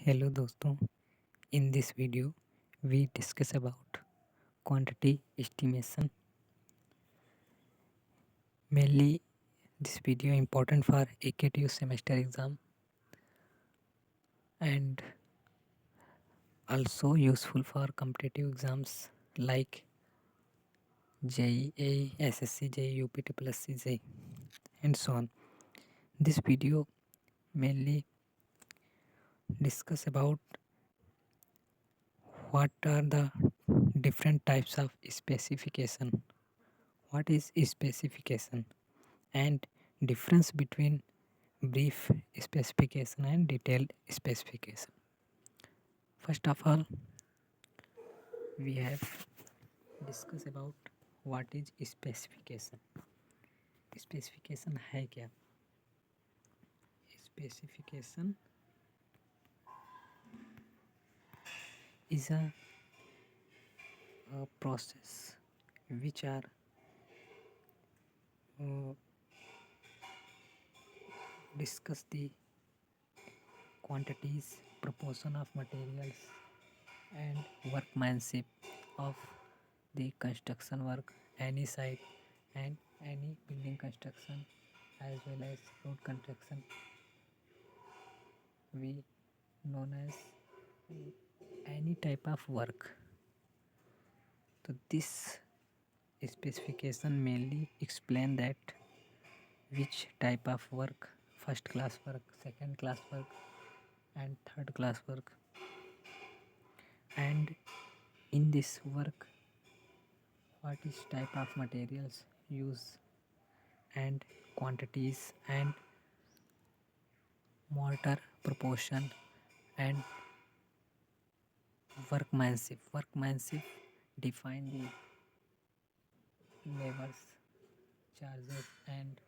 Hello दोस्तों, in this video we discuss about quantity estimation. Mainly this video important for AKTU semester exam and also useful for competitive exams like JEE, SSC, JEE, UPT+C, JEE and so on. This video mainly discuss about what are the different types of specification. What is specification and difference between brief specification and detailed specification. First of all, we have discussed about what is specification. Specification है क्या? Specification is a process which are discuss the quantities, proportion of materials and workmanship of the construction work, any site and any building construction as well as road construction. We known as any type of work. So this specification mainly explain that which type of work, first class work, second class work and third class work, and in this work what is type of materials used and quantities and mortar proportion and workmanship define the labors, charges and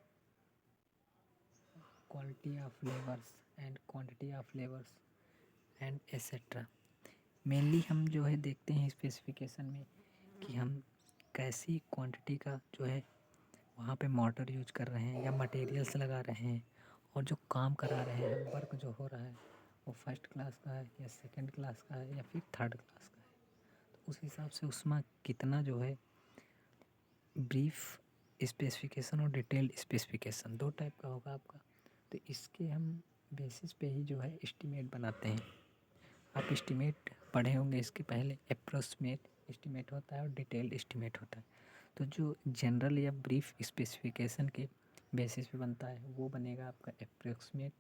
quality of labors and quantity of labors and etcetera. Mainly हम जो है देखते हैं specification में कि हम कैसी quantity का जो है वहाँ पे मोटर यूज कर रहे हैं या मटेरियल्स लगा रहे हैं और जो काम करा रहे हैं, वर्क जो हो रहा है वो फर्स्ट क्लास का है या सेकंड क्लास का है या फिर थर्ड क्लास का है. तो उस हिसाब से उसमें कितना जो है ब्रीफ स्पेसिफिकेशन और डिटेल्ड स्पेसिफिकेशन दो टाइप का होगा आपका. तो इसके हम बेसिस पे ही जो है एस्टीमेट बनाते हैं. आप एस्टीमेट पढ़े होंगे इसके पहले. अप्रोक्सीमेट एस्टीमेट होता है और डिटेल्ड एस्टीमेट होता है. तो जो जनरल या ब्रीफ स्पेसिफिकेशन के बेसिस पे बनता है वो बनेगा आपका अप्रोक्सीमेट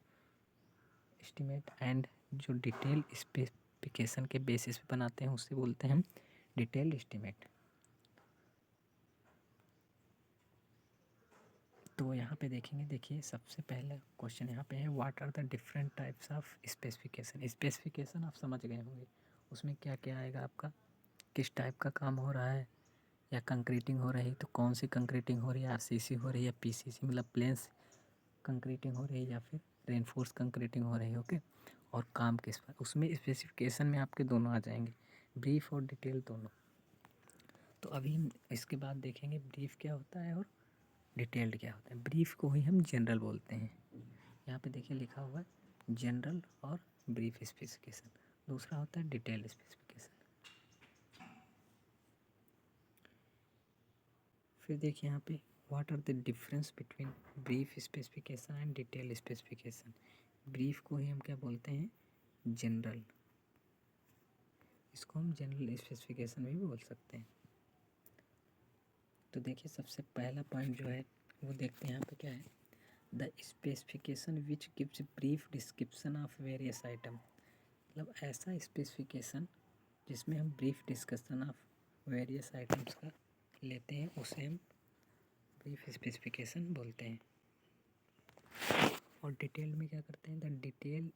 एस्टीमेट, एंड जो डिटेल स्पेसिफिकेशन के बेसिस पे बनाते हैं उससे बोलते हैं हम डिटेल्ड एस्टीमेट. तो यहाँ पे देखेंगे, देखिए सबसे पहला क्वेश्चन यहाँ पे है what are the different types of specification. Specification आप समझ गए होंगे उसमें क्या क्या आएगा आपका, किस टाइप का काम हो रहा है, या कंक्रीटिंग हो रही तो कौन सी कंक्रीटिंग हो रही है, आरसीसी हो रही है, पीसीसी मतलब प्लेन्स कंक्रीटिंग हो रही है या फिर रेनफोर्स कंक्रीटिंग हो रही है. ओके, और काम किस पर, उसमें स्पेसिफिकेशन में आपके दोनों आ जाएंगे, ब्रीफ और डिटेल दोनों. तो अभी हम इसके बाद देखेंगे ब्रीफ क्या होता है और डिटेल्ड क्या होता है. ब्रीफ को ही हम जनरल बोलते हैं. यहाँ पे देखिए लिखा हुआ है जनरल और ब्रीफ स्पेसिफिकेशन. दूसरा होता है डिटेल्ड स्पेसिफिकेशन. फिर देखिए यहाँ पे what are the difference between brief specification and detailed specification. Brief को ही हम क्या बोलते हैं, जनरल. इसको हम जनरल स्पेसिफिकेशन भी बोल सकते हैं. तो देखिए सबसे पहला पॉइंट जो है वो देखते हैं यहाँ पे क्या है, the specification which gives brief description of various item. मतलब ऐसा स्पेसिफिकेशन जिसमें हम brief discussion of various items का लेते हैं उसे हम ब्रीफ स्पेसिफिकेशन बोलते हैं. और डिटेल में क्या करते हैं, the detail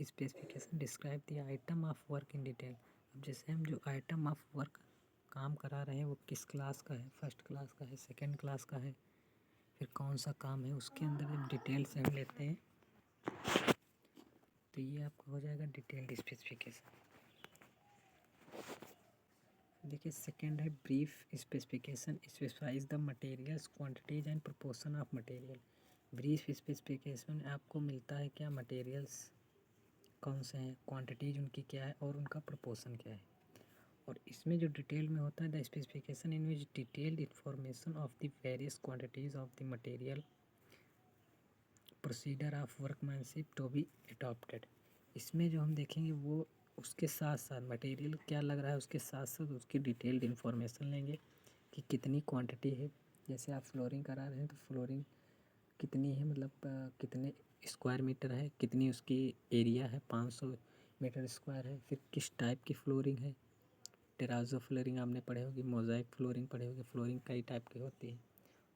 specification describe the item of work in detail. अब जैसे हम जो आइटम ऑफ वर्क काम करा रहे हैं वो किस क्लास का है, फर्स्ट क्लास का है, सेकंड क्लास का है, फिर कौन सा काम है, उसके अंदर जब डिटेल से हम लेते हैं तो ये आपका हो जाएगा डिटेल्ड स्पेसिफिकेशन. देखिए सेकंड है brief specification specifies the materials quantities and proportion of material. Brief specification आपको मिलता है क्या, मटेरियल्स, कौन से हैं, क्वांटिटीज उनकी क्या है और उनका प्रोपोर्शन क्या है। और इसमें जो डिटेल में होता है the specification in which detailed information of the various quantities of the material procedure of workmanship to be adopted. इसमें जो हम देखेंगे वो उसके साथ साथ मटेरियल क्या लग रहा है उसके साथ साथ उसकी डिटेल्ड इन्फॉर्मेशन लेंगे कि कितनी क्वांटिटी है। जैसे आप फ्लोरिंग करा रहे हैं तो फ्लोरिंग कितनी है, मतलब कितने स्क्वायर मीटर है, कितनी उसकी एरिया है, 500 मीटर स्क्वायर है। फिर किस टाइप की फ्लोरिंग है, टेराजो फ्लोरिंग आपने पढ़े होगी, मोज़ाइक फ्लोरिंग पढ़े होगी। फ्लोरिंग कई टाइप की होती है।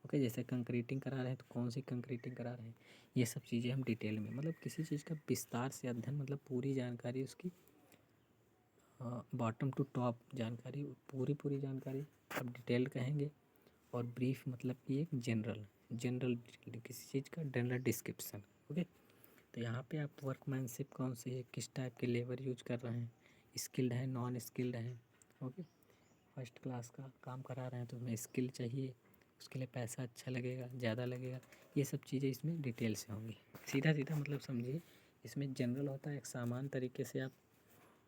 ओके, जैसे कंक्रीटिंग करा रहे हैं तो कौन सी कंक्रीटिंग करा रहे हैं, ये सब चीज़ें हम डिटेल में, मतलब किसी चीज़ का विस्तार से अध्ययन, मतलब पूरी जानकारी उसकी, बॉटम टू टॉप जानकारी, पूरी जानकारी अब डिटेल कहेंगे। और ब्रीफ मतलब कि एक जनरल किसी चीज़ का जनरल डिस्क्रिप्शन। ओके, तो यहाँ पे आप वर्कमैनशिप कौन सी है, किस टाइप के लेबर यूज कर रहे हैं, स्किल्ड है नॉन स्किल्ड है। ओके, फर्स्ट क्लास का काम करा रहे हैं तो उसमें स्किल चाहिए, उसके लिए पैसा अच्छा लगेगा, ज़्यादा लगेगा, ये सब चीज़ें इसमें डिटेल से होंगी। सीधा सीधा मतलब समझिए, इसमें जनरल होता है एक सामान तरीके से आप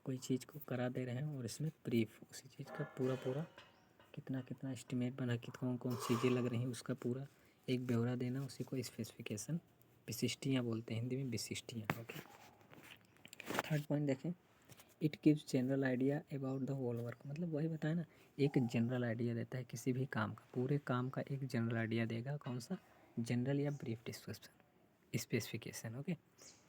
कोई चीज़ को करा दे रहे हैं, और इसमें ब्रीफ उसी चीज़ का पूरा कितना कितना एस्टिमेट बना कि कौन कौन चीज़ें लग रही हैं उसका पूरा एक ब्यौरा देना, उसी को स्पेसिफिकेशन, विशिष्टियाँ बोलते हैं हिंदी में, विशिष्टियाँ। ओके, थर्ड पॉइंट देखें, it gives general idea about the whole work. मतलब वही बताया ना, एक जनरल आइडिया देता है किसी भी काम का, पूरे काम का एक जनरल आइडिया देगा। कौन सा, जनरल या ब्रीफ डिस्क्रिप्शन, स्पेसिफिकेशन। ओके,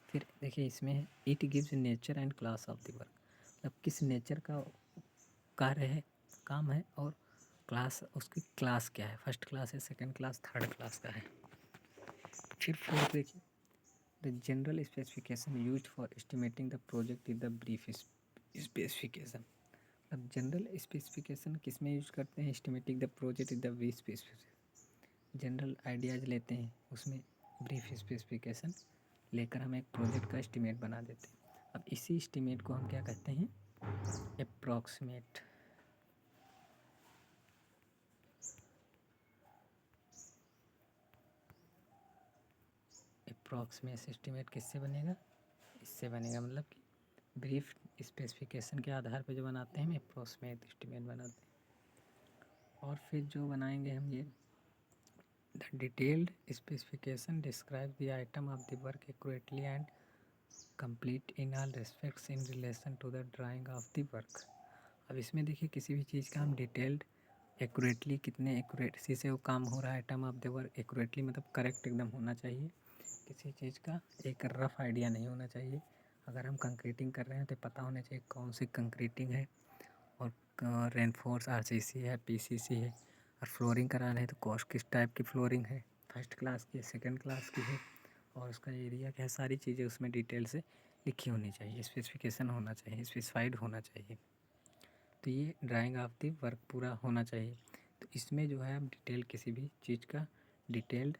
फिर देखिए इसमें है it gives nature and class of the work, मतलब किस नेचर का कार्य है, काम है, और क्लास, उसकी क्लास क्या है, फर्स्ट क्लास है, सेकंड क्लास, थर्ड क्लास का है। फिर फोर्थ देखिए, the general specification used for estimating the project is the brief specification. अब जनरल स्पेसिफिकेशन किस में यूज करते हैं, estimating the project is the brief specification. General ideas लेते हैं, उसमें ब्रीफ स्पेसिफिकेशन लेकर हम एक प्रोजेक्ट का एस्टिमेट बना देते हैं। अब इसी एस्टिमेट को हम क्या कहते हैं, अप्रॉक्सीमेट। अप्रॉक्सीमेट एस्टिमेट किससे बनेगा, इससे बनेगा, मतलब कि ब्रीफ स्पेसिफिकेशन के आधार पर जो बनाते हैं हम अप्रॉक्सीमेट एस्टिमेट बनाते हैं। और फिर जो बनाएंगे हम ये, the detailed specification describe the item of the work accurately and complete in all respects in relation to the drawing of the work. अब इसमें देखिए किसी भी चीज़ का हम डिटेल्ड एक्यूरेटली, कितने एक्यूरेसी से वो काम हो रहा है, item of the work accurately मतलब करेक्ट एकदम होना चाहिए, किसी चीज़ का एक रफ़ आइडिया नहीं होना चाहिए। अगर हम कंक्रीटिंग कर रहे हैं तो पता होना चाहिए कौन सी कंक्रीटिंग है, और रेनफोर्स आरसीसी है, पीसीसी है, और फ्लोरिंग करा रहे हैं तो कॉस्ट किस टाइप की फ्लोरिंग है, फर्स्ट क्लास की है, सेकंड क्लास की है, और उसका एरिया क्या है, सारी चीज़ें उसमें डिटेल से लिखी होनी चाहिए, स्पेसिफिकेशन होना चाहिए, स्पेसिफाइड होना चाहिए। तो ये ड्राइंग ऑफ द वर्क पूरा होना चाहिए। तो इसमें जो है आप डिटेल किसी भी चीज़ का डिटेल्ड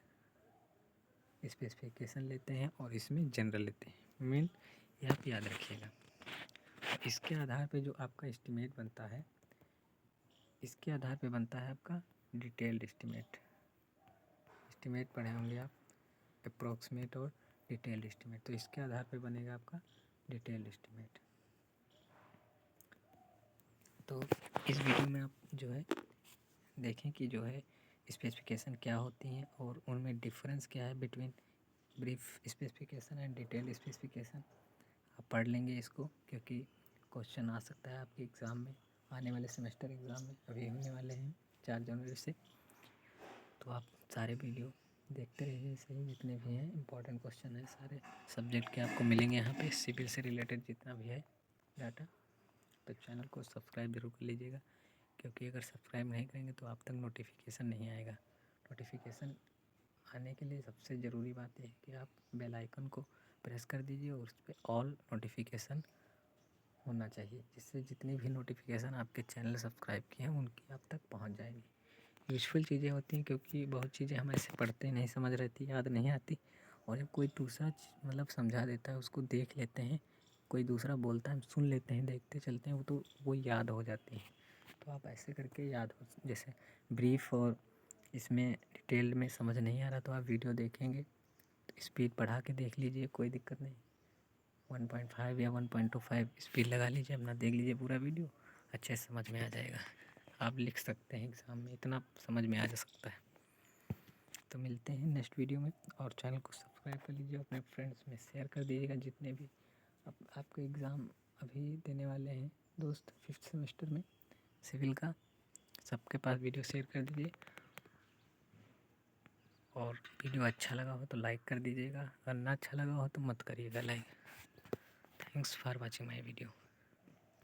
स्पेसिफिकेशन लेते हैं, और इसमें जनरल लेते हैं, मेन ये आप याद रखिएगा। इसके आधार पे जो आपका एस्टिमेट बनता है, इसके आधार पे बनता है आपका डिटेल्ड एस्टिमेट। एस्टिमेट पढ़े होंगे आप, अप्रॉक्सीमेट और डिटेल्ड एस्टिमेट, तो इसके आधार पे बनेगा आपका डिटेल्ड एस्टिमेट। तो इस वीडियो में आप जो है देखें कि जो है स्पेसिफिकेशन क्या होती हैं, और उनमें डिफरेंस क्या है between brief specification and detailed specification. आप पढ़ लेंगे इसको, क्योंकि क्वेश्चन आ सकता है आपके एग्ज़ाम में, आने वाले सेमेस्टर एग्ज़ाम में अभी होने वाले हैं 4 जनवरी से। तो आप सारे वीडियो देखते रहिए, सही जितने भी हैं इंपॉर्टेंट क्वेश्चन है सारे सब्जेक्ट के आपको मिलेंगे यहाँ पे, सिविल से रिलेटेड जितना भी है डाटा। तो चैनल को सब्सक्राइब जरूर कर लीजिएगा, क्योंकि अगर सब्सक्राइब नहीं करेंगे तो आप तक नोटिफिकेशन नहीं आएगा। नोटिफिकेशन आने के लिए सबसे ज़रूरी बात यह है कि आप बेल आइकन को प्रेस कर दीजिए, और उस पर ऑल नोटिफिकेशन होना चाहिए, जिससे जितनी भी नोटिफिकेशन आपके चैनल सब्सक्राइब किए हैं उनकी आप तक पहुंच जाएगी। यूज़फुल चीज़ें होती हैं, क्योंकि बहुत चीज़ें हम ऐसे पढ़ते नहीं समझ रहती, याद नहीं आती, और जब कोई दूसरा मतलब समझा देता है उसको देख लेते हैं, कोई दूसरा बोलता है हम सुन लेते हैं, देखते चलते हैं, वो तो वो याद हो जाती है। तो आप ऐसे करके याद हो, जैसे ब्रीफ और इसमें डिटेल में समझ नहीं आ रहा तो आप वीडियो देखेंगे तो स्पीड बढ़ा के देख लीजिए, कोई दिक्कत नहीं। 1.5 या 1.25 स्पीड लगा लीजिए, अपना देख लीजिए पूरा वीडियो, अच्छे से समझ में आ जाएगा। आप लिख सकते हैं एग्ज़ाम में, इतना समझ में आ जा सकता है। तो मिलते हैं नेक्स्ट वीडियो में, और चैनल को सब्सक्राइब कर लीजिए, अपने फ्रेंड्स में शेयर कर दीजिएगा जितने भी आपके एग्ज़ाम अभी देने वाले हैं दोस्त 5th सेमेस्टर में सिविल का, सबके पास वीडियो शेयर कर दीजिए। और वीडियो अच्छा लगा हो तो लाइक कर दीजिएगा, अगर ना अच्छा लगा हो तो मत करिएगा like. Thanks for watching my video.